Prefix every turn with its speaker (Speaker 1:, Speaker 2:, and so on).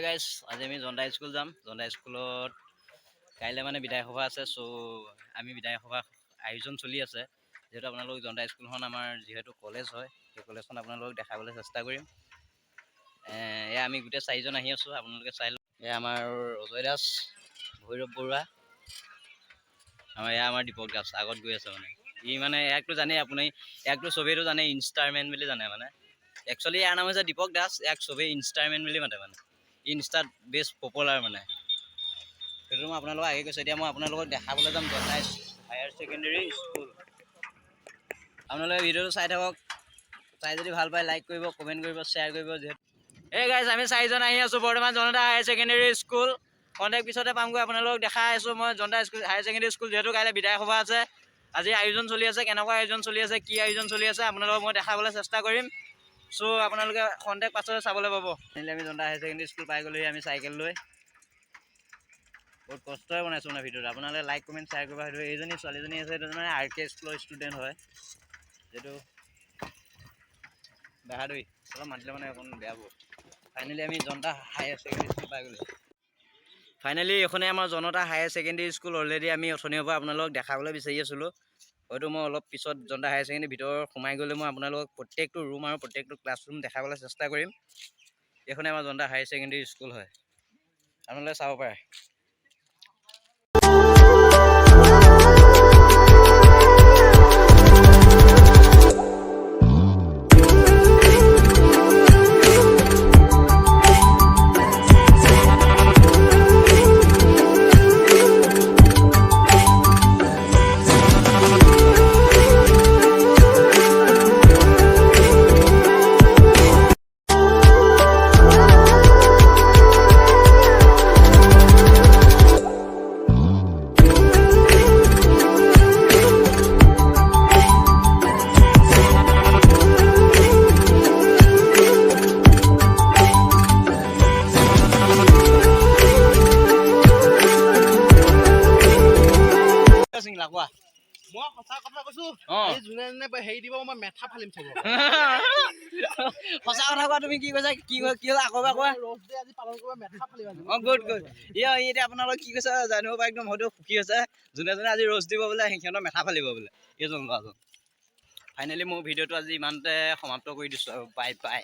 Speaker 1: Guys আজি আমি জনতা school যাম। জনতা স্কুলত কাইলৈ মানে বিদায় সভা আছে। চ' আমি বিদায় সভা আয়োজন চলি আছে। যিহেতু আপোনালোক জনতা স্কুলখন আমাৰ যিহেতু কলেজ হয়, সেই কলেজখন আপোনালোকক দেখাবলৈ চেষ্টা কৰিম। এয়া আমি গোটেই 4জন আহি আছোঁ, আপোনালোকে চাই লওক। এয়া আমাৰ অজয় দাস, ভৈৰৱ বৰুৱা, এয়া আমাৰ দীপক দাস আগত গৈ আছে। মানে ই মানে ইয়াকতো জানেই আপুনি, ইয়াকতো চবেইতো জানে ইনষ্টাৰমেন বুলি জানে। মানে একচুৱেলি ইয়াৰ নাম হৈছে দীপক দাস, ইয়াক চবেই ইনষ্টাৰমেন বুলি মাতে। মানে ইনষ্টাত বেষ্ট পপুলাৰ। মানে সেইটো মই আপোনালোকক আগে কৈছোঁ। এতিয়া মই আপোনালোকক দেখাবলৈ যাম জনতা হায়াৰ ছেকেণ্ডেৰী স্কুল। আপোনালোকে ভিডিঅ'টো চাই থাকক, চাই যদি ভাল পায় লাইক কৰিব, কমেণ্ট কৰিব, শ্বেয়াৰ কৰিব। যিহেতু এই গাইজ আমি 4জন আহি আছোঁ বৰ্তমান জনতা হায়াৰ ছেকেণ্ডেৰী স্কুল। কণ্টেক্ট পিছতে পামগৈ। আপোনালোকক দেখাই আছোঁ মই জনতা স্কুল হায়াৰ ছেকেণ্ডেৰী স্কুল। যিহেতু কাইলৈ বিদায় সভা আছে, আজি আয়োজন চলি আছে। কেনেকুৱা আয়োজন চলি আছে, কি আয়োজন চলি আছে, আপোনালোকক মই দেখাবলৈ চেষ্টা কৰিম। চ' আপোনালোকে কণ্টেক্ট পাছতে চাবলৈ পাব। আমি জনতা হায়াৰ ছেকেণ্ডেৰী স্কুল পাই গ'লোহি, আমি চাইকেল লৈ। বহুত কষ্টই বনাইছোঁ মানে ভিডিঅ'টো। আপোনালোকে লাইক কমেণ্ট শ্বেয়াৰ কৰিব। সেইটো এইজনী ছোৱালীজনী আছে, সেইটো মানে RK স্কুলৰ ষ্টুডেণ্ট হয়। যিহেতু বাহাদুৰি অলপ মাতিলে মানে অকণ বেয়া হ'ব। ফাইনেলি আমি জনতা হায়াৰ ছেকেণ্ডেৰী স্কুল পাই গ'লো। ফাইনেলি এইখনে আমাৰ জনতা হায়াৰ ছেকেণ্ডেৰী স্কুল। অলৰেডি আমি অথনিৰ পৰা আপোনালোকক দেখাবলৈ বিচাৰি আছিলোঁ। হয়তো মই অলপ পিছত জনতা হায়াৰ ছেকেণ্ডেৰী ভিতৰত সোমাই গ'লে মই আপোনালোকক প্ৰত্যেকটো ৰুম আৰু প্ৰত্যেকটো ক্লাছৰুম দেখাবলৈ চেষ্টা কৰিম। এইখনে আমাৰ জনতা হায়াৰ ছেকেণ্ডেৰী স্কুল হয়, আপোনালোকে চাব পাৰে।
Speaker 2: মই সঁচা কথা কৈছো, যোনে যোনে হেৰি দিব মই মেথা ফালিম চব।
Speaker 1: সঁচা কথা কোৱা, তুমি কি কৈছা? কি হ'ল আকৌ এবাৰ কোৱা।
Speaker 2: ৰ'জ ডে আজি পালন কৰিব মেথা ফালিম।
Speaker 1: গুড। এতিয়া আপোনালোক কি কৈছে জানিব পাৰে, একদম হয়তো সুখী হৈছে। যোনে যোনে আজি ৰ'জ দিব বোলে, সিহঁতৰ মেথা ফালিব বোলে এইজন ল'ৰাজন। ফাইনেলি মোৰ ভিডিঅ'টো আজি ইমানতে সমাপ্ত কৰি দিছোঁ আৰু বাই বাই।